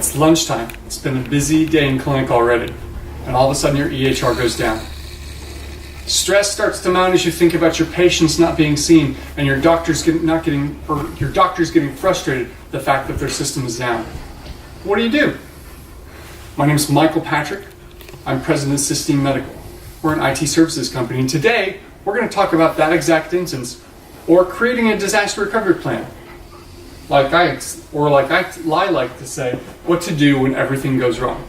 It's lunchtime. It's been a busy day in clinic already, and all of a sudden your EHR goes down. Stress starts to mount as you think about your patients not being seen, and your doctor's getting frustrated at the fact that their system is down. What do? My name is Michael Patrick. I'm president of Sistine Medical. We're an IT services company, and today we're going to talk about that exact instance, or creating a disaster recovery plan. Like I like to say, what to do when everything goes wrong.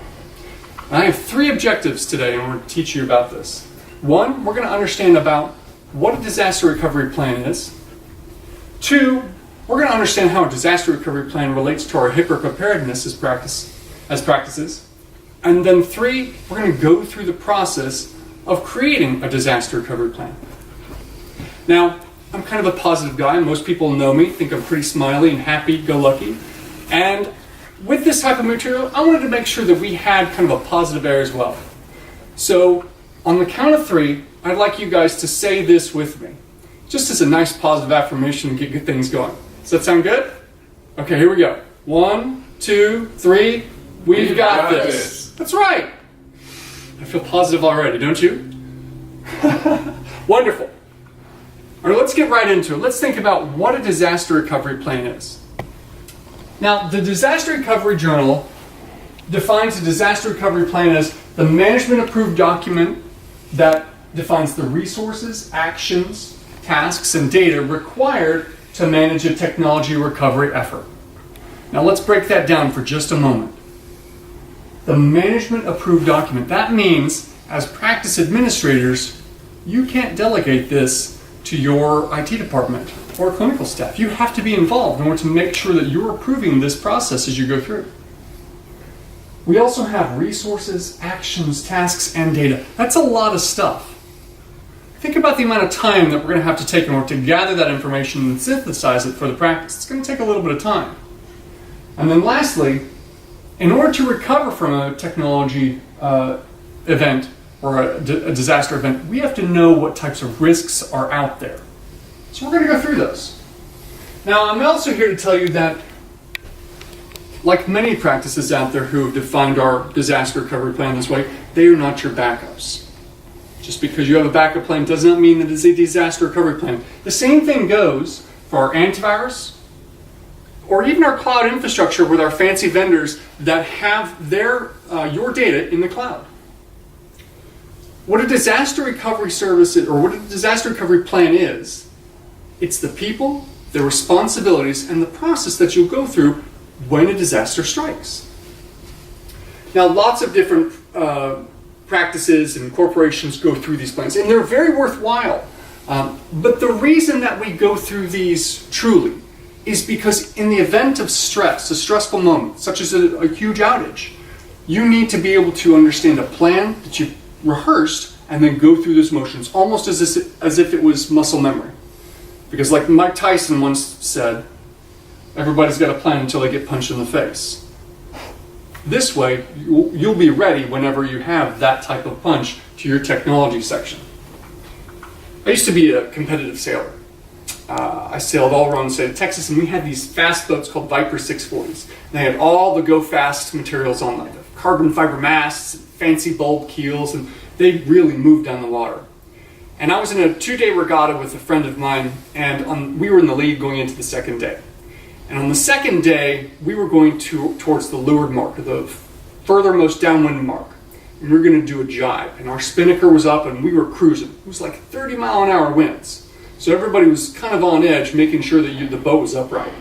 And I have 3 objectives today, and we're going to teach you about this. 1, we're going to understand about what a disaster recovery plan is. 2, we're going to understand how a disaster recovery plan relates to our HIPAA preparedness as practices. And then 3, we're going to go through the process of creating a disaster recovery plan. Now, I'm kind of a positive guy. Most people know me, think I'm pretty smiley and happy-go-lucky. And with this type of material, I wanted to make sure that we had kind of a positive air as well. So, on the count of 3, I'd like you guys to say this with me, just as a nice positive affirmation to get things going. Does that sound good? Okay, here we go. 1, 2, 3. We've got this. That's right. I feel positive already, don't you? Wonderful. All right, let's get right into it. Let's think about what a disaster recovery plan is. Now, the Disaster Recovery Journal defines a disaster recovery plan as the management-approved document that defines the resources, actions, tasks, and data required to manage a technology recovery effort. Now, let's break that down for just a moment. The management-approved document, that means, as practice administrators, you can't delegate this to your IT department or clinical staff. You have to be involved in order to make sure that you're approving this process as you go through. We also have resources, actions, tasks, and data. That's a lot of stuff. Think about the amount of time that we're going to have to take in order to gather that information and synthesize it for the practice. It's going to take a little bit of time. And then lastly, in order to recover from a technology event or a disaster event, we have to know what types of risks are out there. So we're going to go through those. Now, I'm also here to tell you that, like many practices out there who have defined our disaster recovery plan this way, they are not your backups. Just because you have a backup plan does not mean that it's a disaster recovery plan. The same thing goes for our antivirus, or even our cloud infrastructure with our fancy vendors that have your data in the cloud. What a disaster recovery service is, or what a disaster recovery plan is, it's the people, the responsibilities, and the process that you'll go through when a disaster strikes. Now, lots of different practices and corporations go through these plans, and they're very worthwhile. But the reason that we go through these truly is because in the event of stress, a stressful moment, such as a huge outage, you need to be able to understand a plan that you've rehearsed and then go through those motions, almost as if it was muscle memory. Because like Mike Tyson once said, everybody's got a plan until they get punched in the face. This way, you'll be ready whenever you have that type of punch to your technology section. I used to be a competitive sailor. I sailed all around the state of Texas, and we had these fast boats called Viper 640s. And they had all the go-fast materials on them, the carbon fiber masts, fancy bulb keels, and they really moved down the water. And I was in a 2-day regatta with a friend of mine, and we were in the lead going into the second day. And on the second day, we were going towards the leeward mark, the furthermost downwind mark. And we were going to do a jibe. And our spinnaker was up, and we were cruising. It was like 30-mile-an-hour winds. So everybody was kind of on edge, making sure that the boat was upright.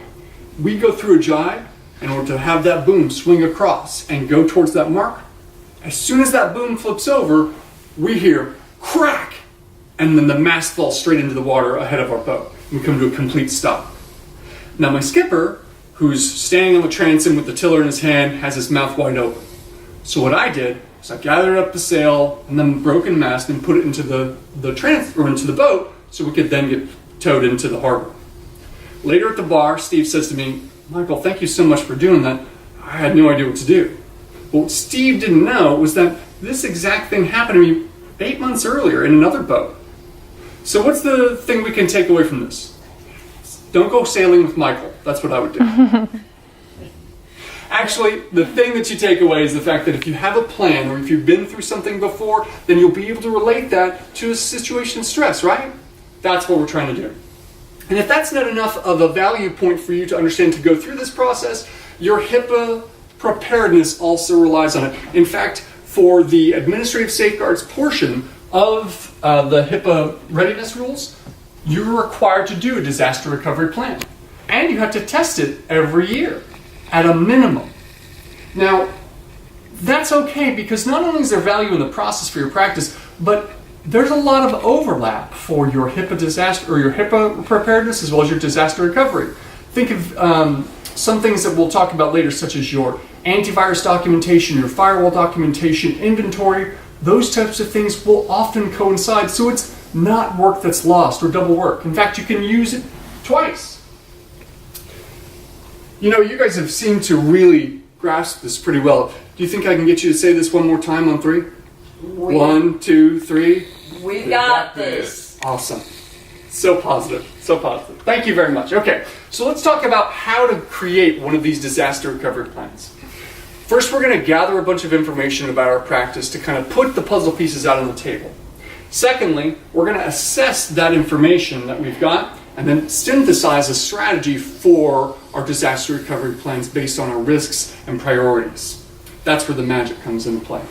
We go through a jibe in order to have that boom swing across and go towards that mark. As soon as that boom flips over, we hear crack, and then the mast falls straight into the water ahead of our boat. We come to a complete stop. Now my skipper, who's standing on the transom with the tiller in his hand, has his mouth wide open. So what I did was I gathered up the sail and then the broken mast and put it into the boat so we could then get towed into the harbor. Later at the bar, Steve says to me, "Michael, thank you so much for doing that. I had no idea what to do." But what Steve didn't know was that this exact thing happened to me 8 months earlier in another boat. So what's the thing we can take away from this? Don't go sailing with Michael. That's what I would do. Actually, the thing that you take away is the fact that if you have a plan or if you've been through something before, then you'll be able to relate that to a situation of stress, right? That's what we're trying to do. And if that's not enough of a value point for you to understand to go through this process, your HIPAA preparedness also relies on it. In fact, for the administrative safeguards portion of the HIPAA readiness rules, you're required to do a disaster recovery plan. And you have to test it every year at a minimum. Now, that's okay because not only is there value in the process for your practice, but there's a lot of overlap for your HIPAA disaster or your HIPAA preparedness as well as your disaster recovery. Think of some things that we'll talk about later, such as your antivirus documentation, your firewall documentation, inventory. Those types of things will often coincide, so it's not work that's lost or double work. In fact, you can use it twice. You know, you guys have seemed to really grasp this pretty well. Do you think I can get you to say this one more time on 3? 1, 2, 3. We got this. Awesome. So positive. So positive. Thank you very much. Okay, so let's talk about how to create one of these disaster recovery plans. First, we're going to gather a bunch of information about our practice to kind of put the puzzle pieces out on the table. Secondly, we're going to assess that information that we've got and then synthesize a strategy for our disaster recovery plans based on our risks and priorities. That's where the magic comes into play.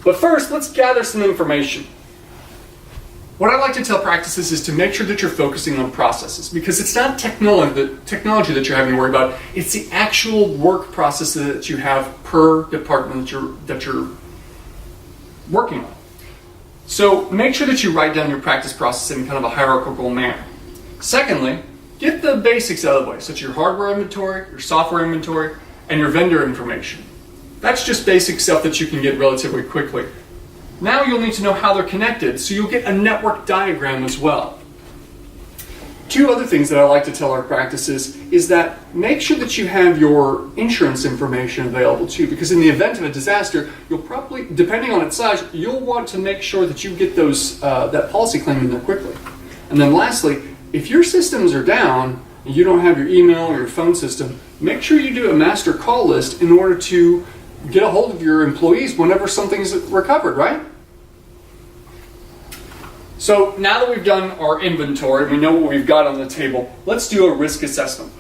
But first, let's gather some information. What I like to tell practices is to make sure that you're focusing on processes, because it's not technology that you're having to worry about, it's the actual work processes that you have per department that you're working on. So make sure that you write down your practice process in kind of a hierarchical manner. Secondly, get the basics out of the way, such as your hardware inventory, your software inventory, and your vendor information. That's just basic stuff that you can get relatively quickly. Now you'll need to know how they're connected, so you'll get a network diagram as well. 2 other things that I like to tell our practices is that make sure that you have your insurance information available too, because in the event of a disaster, you'll probably, depending on its size, you'll want to make sure that you get those that policy claim in there quickly. And then lastly, if your systems are down and you don't have your email or your phone system, make sure you do a master call list in order to get a hold of your employees whenever something's recovered, right? So now that we've done our inventory, we know what we've got on the table, let's do a risk assessment.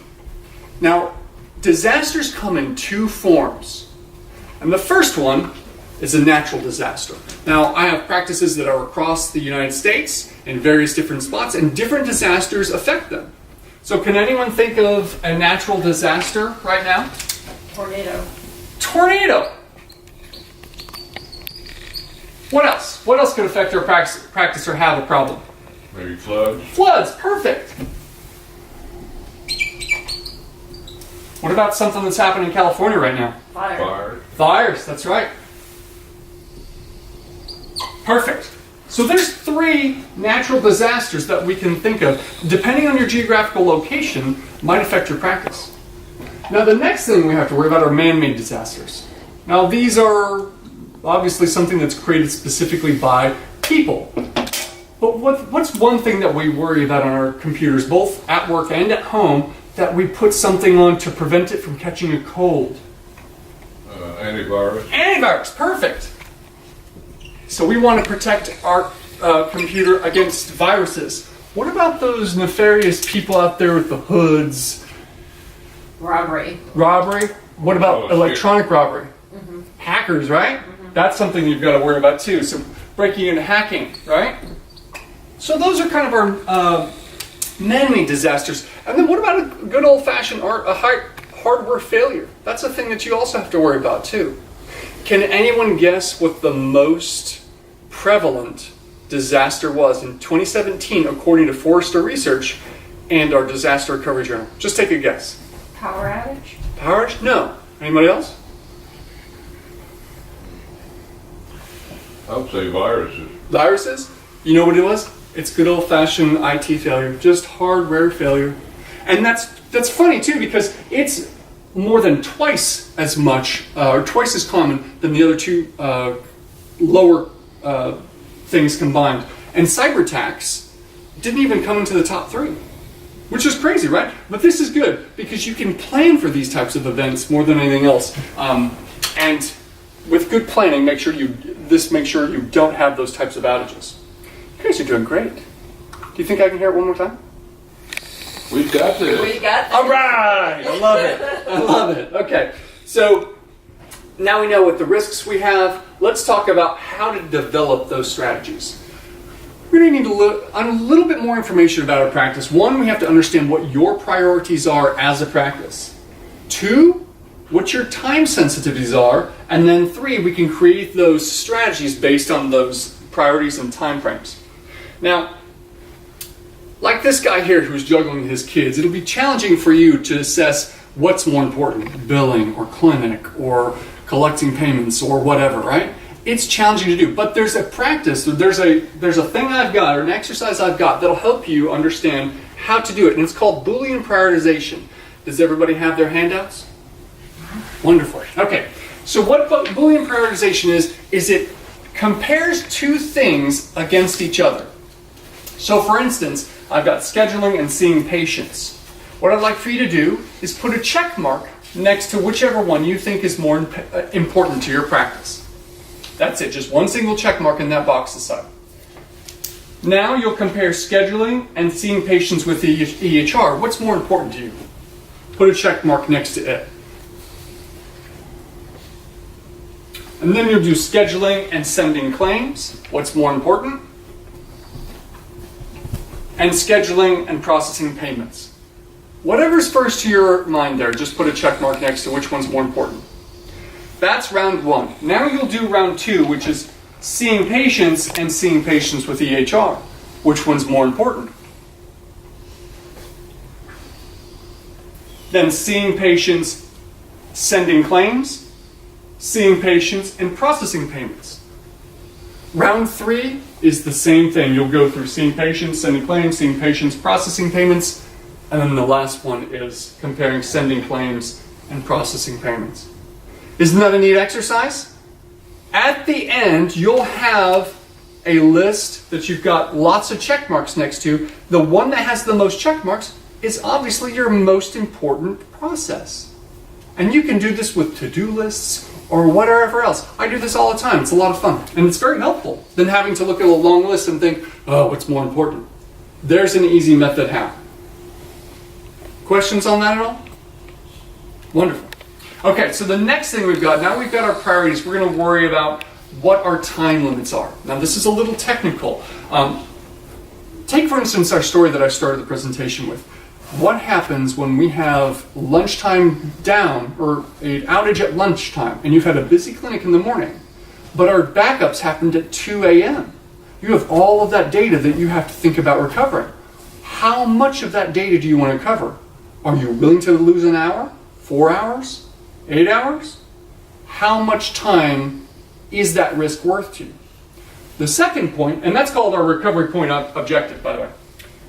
Now, disasters come in 2 forms. And the first one is a natural disaster. Now, I have practices that are across the United States in various different spots, and different disasters affect them. So can anyone think of a natural disaster right now? Tornado. Tornado! What else? What else could affect our practice or have a problem? Maybe floods. Floods, perfect. What about something that's happening in California right now? Fire. Fires, that's right. Perfect. So there's 3 natural disasters that we can think of, depending on your geographical location, might affect your practice. Now the next thing we have to worry about are man-made disasters. Now these are obviously something that's created specifically by people. But what's one thing that we worry about on our computers, both at work and at home, that we put something on to prevent it from catching a cold? Antivirus. Antivirus, perfect. So we want to protect our computer against viruses. What about those nefarious people out there with the hoods? Robbery. Robbery? What about electronic robbery? Mm-hmm. Hackers, right? Mm-hmm. That's something you've got to worry about too. So breaking and hacking, right? So those are kind of our man-made disasters. And then what about a good old-fashioned hardware failure? That's a thing that you also have to worry about too. Can anyone guess what the most prevalent disaster was in 2017 according to Forrester Research and our Disaster Recovery Journal? Just take a guess. Power outage? Power outage? No. Anybody else? I would say viruses. Viruses? You know what it was? It's good old-fashioned IT failure, just hardware failure. And that's funny too, because it's more than twice as much, or twice as common than the other 2 lower things combined. And cyber attacks didn't even come into the top 3. which is crazy, right? But this is good because you can plan for these types of events more than anything else. And with good planning, make sure you don't have those types of outages. You guys are doing great. Do you think I can hear it one more time? We've got this. We got this. All right, I love it. I love it. Okay, so now we know what the risks we have. Let's talk about how to develop those strategies. We're going to need a little bit more information about our practice. One, we have to understand what your priorities are as a practice. Two, what your time sensitivities are. And then three, we can create those strategies based on those priorities and time frames. Now, like this guy here who's juggling his kids, it'll be challenging for you to assess what's more important, billing or clinic or collecting payments or whatever, right? It's challenging to do, but there's a practice, there's a thing I've got or an exercise I've got that'll help you understand how to do it, and it's called Boolean prioritization. Does everybody have their handouts? Wonderful. Okay, so what Boolean prioritization is it compares two things against each other. So for instance, I've got scheduling and seeing patients. What I'd like for you to do is put a check mark next to whichever one you think is more important to your practice. That's it, just one single check mark in that box aside. Now you'll compare scheduling and seeing patients with the EHR. What's more important to you? Put a check mark next to it. And then you'll do scheduling and sending claims. What's more important? And scheduling and processing payments. Whatever's first to your mind there, just put a check mark next to which one's more important. That's round one. Now you'll do round two, which is seeing patients and seeing patients with EHR. Which one's more important? Then seeing patients, sending claims, seeing patients, and processing payments. Round three is the same thing. You'll go through seeing patients, sending claims, seeing patients, processing payments, and then the last one is comparing sending claims and processing payments. Isn't that a neat exercise? At the end, you'll have a list that you've got lots of check marks next to. The one that has the most check marks is obviously your most important process. And you can do this with to-do lists or whatever else. I do this all the time. It's a lot of fun. And it's very helpful than having to look at a long list and think, oh, what's more important? There's an easy method how. Questions on that at all? Wonderful. Okay, so the next thing we've got, now we've got our priorities, we're going to worry about what our time limits are. Now this is a little technical. Take for instance our story that I started the presentation with. What happens when we have lunchtime down or an outage at lunchtime and you've had a busy clinic in the morning, but our backups happened at 2 a.m. You have all of that data that you have to think about recovering. How much of that data do you want to cover? Are you willing to lose an hour? 4 hours? 8 hours? How much time is that risk worth to you? The second point, and that's called our recovery point objective, by the way.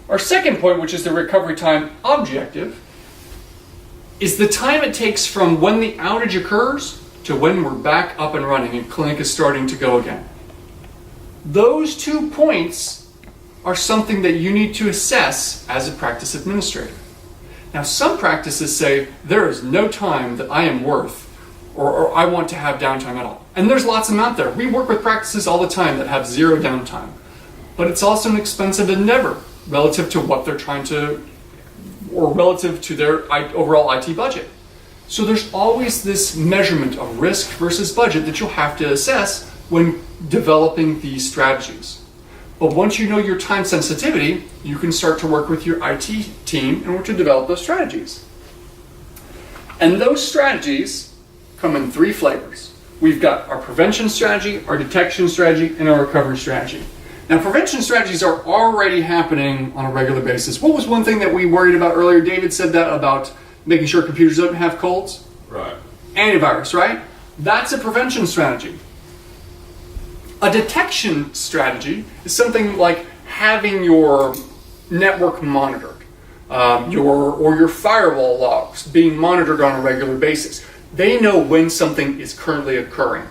Our second point, which is the recovery time objective, is the time it takes from when the outage occurs to when we're back up and running and clinic is starting to go again. Those 2 points are something that you need to assess as a practice administrator. Now, some practices say there is no time that I am worth or I want to have downtime at all. And there's lots of them out there. We work with practices all the time that have zero downtime. But it's also an expensive endeavor relative to what they're trying to, or relative to their overall IT budget. So there's always this measurement of risk versus budget that you'll have to assess when developing these strategies. But once you know your time sensitivity, you can start to work with your IT team in order to develop those strategies. And those strategies come in 3 flavors. We've got our prevention strategy, our detection strategy, and our recovery strategy. Now, prevention strategies are already happening on a regular basis. What was one thing that we worried about earlier? David said that about making sure computers don't have colds. Right. Antivirus, right? That's a prevention strategy. A detection strategy is something like having your network monitored, your firewall logs being monitored on a regular basis. They know when something is currently occurring.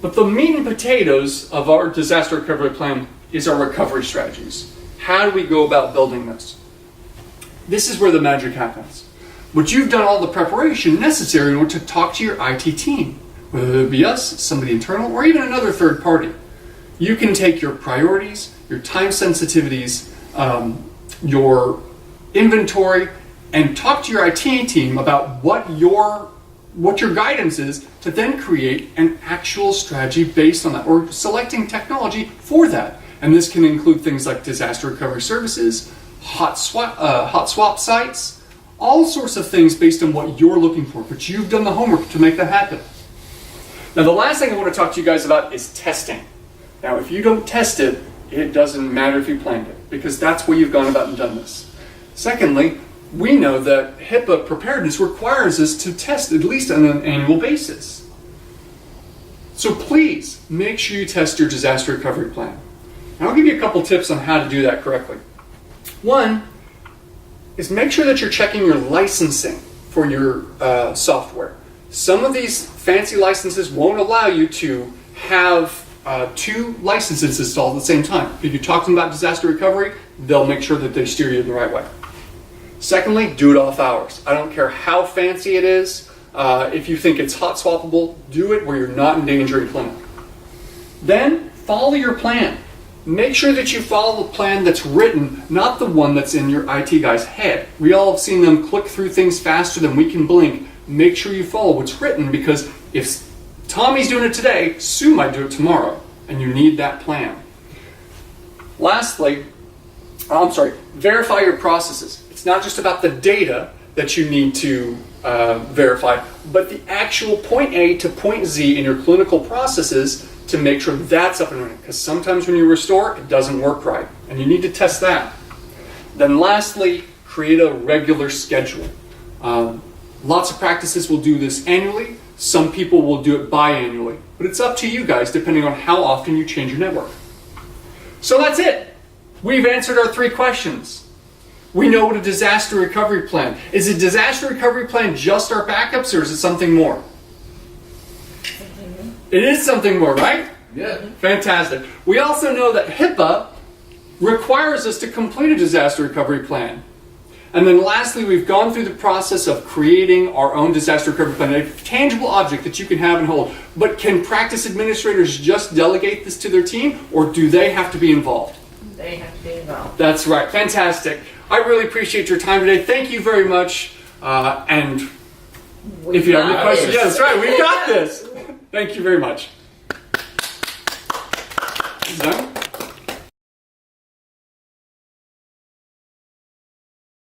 But the meat and potatoes of our disaster recovery plan is our recovery strategies. How do we go about building this? This is where the magic happens. But you've done all the preparation necessary in order to talk to your IT team, whether it be us, somebody internal, or even another third party. You can take your priorities, your time sensitivities, your inventory, and talk to your IT team about what your guidance is to then create an actual strategy based on that, or selecting technology for that. And this can include things like disaster recovery services, hot swap sites, all sorts of things based on what you're looking for. But you've done the homework to make that happen. Now, the last thing I want to talk to you guys about is testing. Now, if you don't test it, it doesn't matter if you planned it, because that's where you've gone about and done this. Secondly, we know that HIPAA preparedness requires us to test at least on an annual basis. So please make sure you test your disaster recovery plan. And I'll give you a couple tips on how to do that correctly. One is make sure that you're checking your licensing for your software. Some of these fancy licenses won't allow you to have 2 licenses installed at the same time. If you talk to them about disaster recovery, they'll make sure that they steer you in the right way. Secondly, do it off hours. I don't care how fancy it is. If you think it's hot swappable, do it where you're not endangering clinic. Then follow your plan. Make sure that you follow the plan that's written, not the one that's in your IT guy's head. We all have seen them click through things faster than we can blink. Make sure you follow what's written, because if Tommy's doing it today, Sue might do it tomorrow, and you need that plan. Lastly, verify your processes. It's not just about the data that you need to verify, but the actual point A to point Z in your clinical processes to make sure that's up and running. Because sometimes when you restore, it doesn't work right, and you need to test that. Then lastly, create a regular schedule. Lots of practices will do this annually. Some people will do it biannually, but it's up to you guys depending on how often you change your network. So that's it. We've answered our 3 questions. We know what a disaster recovery plan is. A disaster recovery plan just our backups, or is it something more? It is something more, right? Yeah. Fantastic. We also know that HIPAA requires us to complete a disaster recovery plan. And then lastly, we've gone through the process of creating our own disaster recovery plan, a tangible object that you can have and hold. But can practice administrators just delegate this to their team, or do they have to be involved? They have to be involved. That's right. Fantastic. I really appreciate your time today. Thank you very much. And if you have any questions, yeah, that's right. We've got this. Thank you very much.